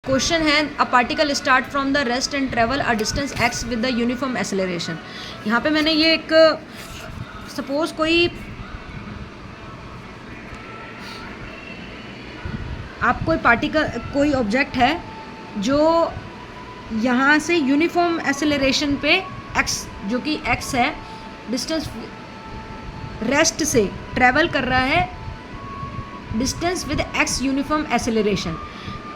Question है a particle start from the rest and travel a distance x with the uniform acceleration. यहाँ पे मैंने ये एक सपोज कोई पार्टिकल कोई ऑब्जेक्ट है जो यहाँ से यूनिफॉर्म एक्सेलरेशन पे एक्स जो कि एक्स है डिस्टेंस रेस्ट से ट्रेवल कर रहा है distance with x uniform acceleration,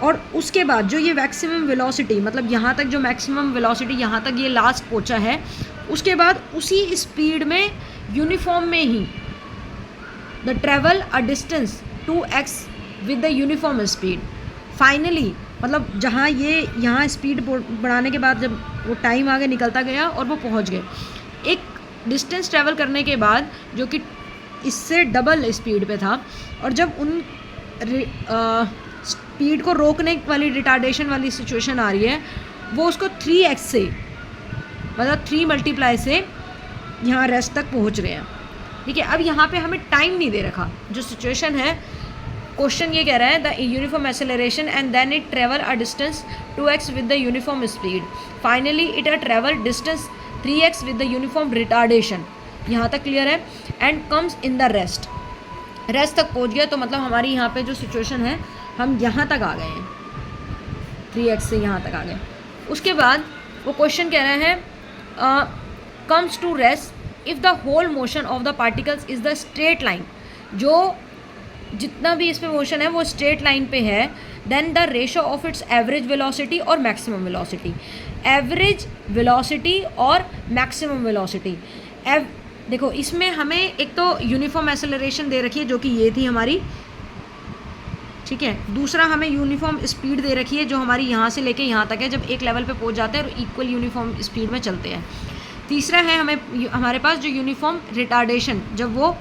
और उसके बाद जो ये मैक्सिमम वेलोसिटी मतलब यहाँ तक जो मैक्सिमम वेलोसिटी यहाँ तक ये लास्ट पहुँचा है, उसके बाद उसी स्पीड में यूनिफॉर्म में ही the travel a distance 2x with the uniform speed finally, मतलब जहाँ ये यहाँ स्पीड बढ़ाने के बाद जब वो टाइम आगे निकलता गया और वो पहुँच गए एक डिस्टेंस ट्रेवल करने के बाद जो कि इससे डबल स्पीड पे था, और जब उन स्पीड को रोकने वाली रिटार्डेशन वाली सिचुएशन आ रही है वो उसको 3x से मतलब 3 मल्टीप्लाई से यहाँ रेस्ट तक पहुँच रहे हैं। ठीक है, अब यहाँ पे हमें टाइम नहीं दे रखा। जो सिचुएशन है क्वेश्चन ये कह रहा है the uniform acceleration and then it travel a distance 2x with the uniform speed finally it a travel distance 3x with the uniform retardation. यहाँ तक क्लियर है। And comes in the rest तक पहुँच गया, तो मतलब हमारी यहाँ पे जो सिचुएशन है हम यहाँ तक आ गए हैं 3x से यहाँ तक आ गए। उसके बाद वो क्वेश्चन कह रहे हैं comes to rest if the whole motion of the particles is the straight line, जो जितना भी इसमें मोशन है वो स्ट्रेट लाइन पे है, then the ratio of its average velocity और मैक्सिमम वेलोसिटी। एवरेज वेलोसिटी और मैक्सिमम वेलोसिटी देखो इसमें हमें एक तो यूनिफॉर्म एक्सेलरेशन दे रखी है जो कि ये थी हमारी, ठीक है। दूसरा हमें यूनिफॉर्म स्पीड दे रखी है जो हमारी यहाँ से लेके यहाँ तक है, जब एक लेवल पे पहुँच जाते हैं और इक्वल यूनिफॉर्म स्पीड में चलते हैं। तीसरा है हमारे पास जो यूनिफॉर्म रिटार्डेशन, जब वो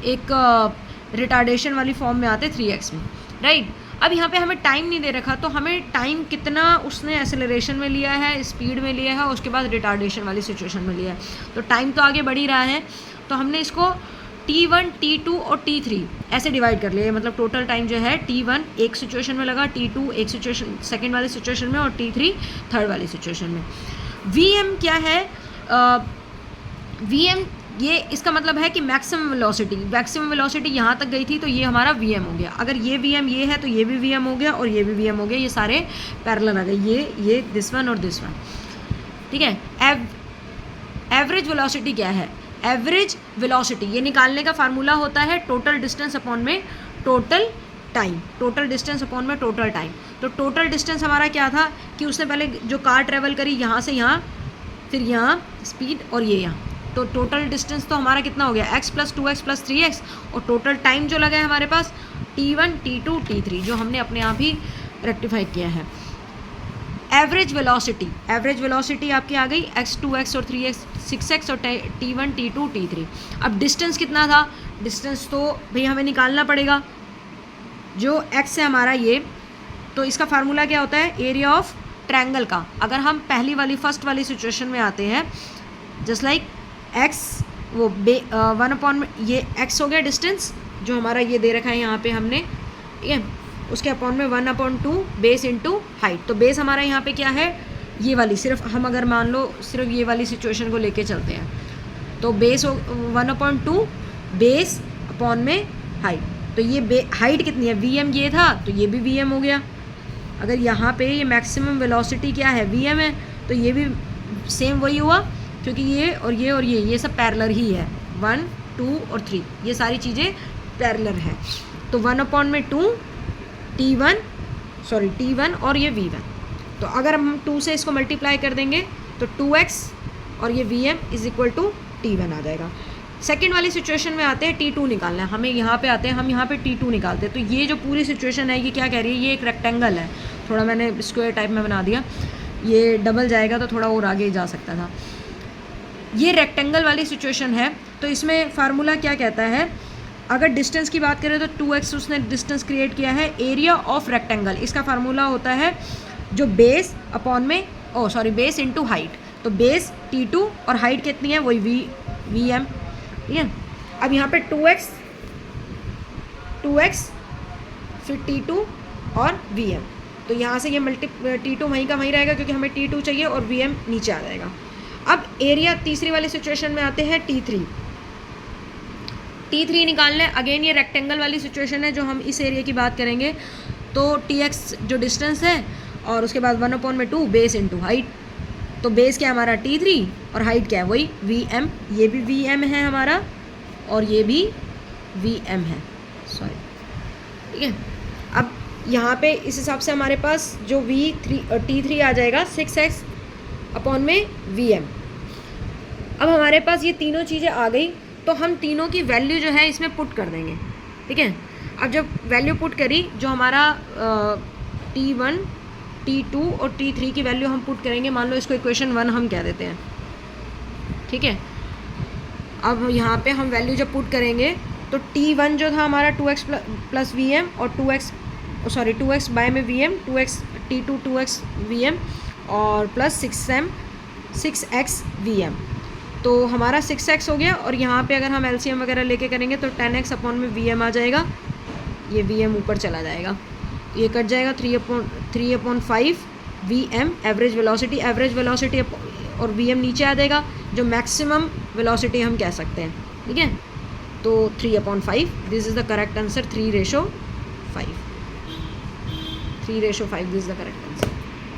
एक रिटार्डेशन वाली फॉर्म में आते 3x में, राइट। अब यहाँ पे हमें टाइम नहीं दे रखा, तो हमें टाइम कितना उसने एक्सेलरेशन में लिया है, स्पीड में लिया है, उसके बाद रिटार्डेशन वाली सिचुएशन में लिया है। तो टाइम तो आगे बढ़ ही रहा है, तो हमने इसको T1, T2 और T3 ऐसे डिवाइड कर लिया। मतलब टोटल टाइम जो है T1 एक सिचुएशन में लगा, T2 एक सिचुएशन सेकेंड वाली सिचुएशन में, और T3 थर्ड वाली सिचुएशन में। Vm क्या है? Vm ये इसका मतलब है कि मैक्सिमम वेलोसिटी यहाँ तक गई थी, तो ये हमारा Vm हो गया। अगर ये Vm ये है तो ये भी Vm हो गया और ये भी Vm हो गया, ये सारे पैरेलल आ गए, ये दिस वन और दिस वन, ठीक है। एवरेज वेलोसिटी क्या है? एवरेज वेलोसिटी ये निकालने का फार्मूला होता है टोटल डिस्टेंस अपॉन में total time, total distance upon में टोटल टाइम। तो टोटल डिस्टेंस हमारा क्या था कि उसने पहले जो कार ट्रेवल करी यहाँ से यहाँ, फिर यहाँ स्पीड और ये यहाँ, तो टोटल डिस्टेंस तो हमारा कितना हो गया x + 2x + 3x, और टोटल टाइम जो लगा है हमारे पास T1, T2, T3 जो हमने अपने आप ही रेक्टिफाई किया है। एवरेज वेलोसिटी आपकी आ गई x 2x और 3x 6x और T1, T2, T3। अब डिस्टेंस कितना था? डिस्टेंस तो भाई हमें निकालना पड़ेगा, जो x है हमारा ये, तो इसका फार्मूला क्या होता है? एरिया ऑफ ट्रायंगल का। अगर हम पहली वाली फर्स्ट वाली सिचुएशन में आते हैं, जस्ट लाइक x वो 1 ये x हो गया डिस्टेंस जो हमारा ये दे रखा है यहाँ पे हमने, ठीक है। उसके अपॉन में 1/2 बेस इंटू हाइट। तो बेस हमारा यहाँ पे क्या है? ये वाली, सिर्फ हम अगर मान लो सिर्फ ये वाली सिचुएशन को लेके चलते हैं, तो बेस 1/2 बेस अपॉन में हाइट। तो ये हाइट कितनी है? Vm ये था, तो ये भी Vm हो गया। अगर यहाँ पे ये मैक्सिमम वेलोसिटी क्या है? Vm है, तो ये भी सेम वही हुआ, क्योंकि ये और ये सब पैरेलल ही है। 1, 2 और 3 ये सारी चीज़ें पैरेलल है। तो 1/2 T1 और ये V1। तो अगर हम 2 से इसको मल्टीप्लाई कर देंगे तो 2x और ये Vm = T1 आ जाएगा। सेकेंड वाली सिचुएशन में आते हैं, T2 निकालना है हमें। यहाँ पे आते हैं हम, यहाँ पे T2 निकालते हैं। तो ये जो पूरी सिचुएशन है ये क्या कह रही है? ये एक रेक्टेंगल है, थोड़ा मैंने स्क्वायर टाइप में बना दिया, ये डबल जाएगा तो थोड़ा और आगे जा सकता था। ये रेक्टेंगल वाली सिचुएशन है, तो इसमें फार्मूला क्या कहता है? अगर डिस्टेंस की बात करें तो 2x उसने डिस्टेंस क्रिएट किया है। एरिया ऑफ रेक्टेंगल इसका फार्मूला होता है जो बेस अपॉन में बेस इंटू हाइट। तो बेस T2 और हाइट कितनी है? वही Vm, ठीक है। अब यहाँ पे 2x फिर T2 और Vm, तो यहाँ से ये T2 वहीं का वहीं रहेगा क्योंकि हमें T2 चाहिए और VM नीचे आ जाएगा। अब एरिया तीसरी वाली सिचुएशन में आते हैं T3 निकालने। अगेन ये रेक्टेंगल वाली सिचुएशन है जो हम इस एरिया की बात करेंगे। तो Tx जो डिस्टेंस है और उसके बाद 1/2 बेस इंटू हाइट। तो बेस क्या है हमारा T3 और हाइट क्या है वही VM। ये भी VM है हमारा और ये भी VM है, सॉरी, ठीक है। अब यहाँ पे इस हिसाब से हमारे पास जो T3 आ जाएगा 6x अपॉन में VM। अब हमारे पास ये तीनों चीज़ें आ गई तो हम तीनों की वैल्यू जो है इसमें पुट कर देंगे, ठीक है। अब जब वैल्यू पुट करी जो हमारा T1, T2 और T3 की वैल्यू हम पुट करेंगे, मान लो इसको इक्वेशन 1 हम कह देते हैं, ठीक है। अब यहाँ पे हम वैल्यू जब पुट करेंगे तो T1 जो था हमारा 2x प्लस VM और 2x बाय में VM, T2 2x VM और प्लस 6x VM। तो हमारा 6x हो गया और यहाँ पे अगर हम LCM वगैरह लेके करेंगे तो 10x अपॉन में VM आ जाएगा। ये VM ऊपर चला जाएगा, ये कट जाएगा 3/5 VM एवरेज वेलोसिटी और VM नीचे आ जाएगा जो मैक्सिमम वेलोसिटी हम कह सकते हैं, ठीक है। तो 3/5 this is the correct answer, 3:5 this is the correct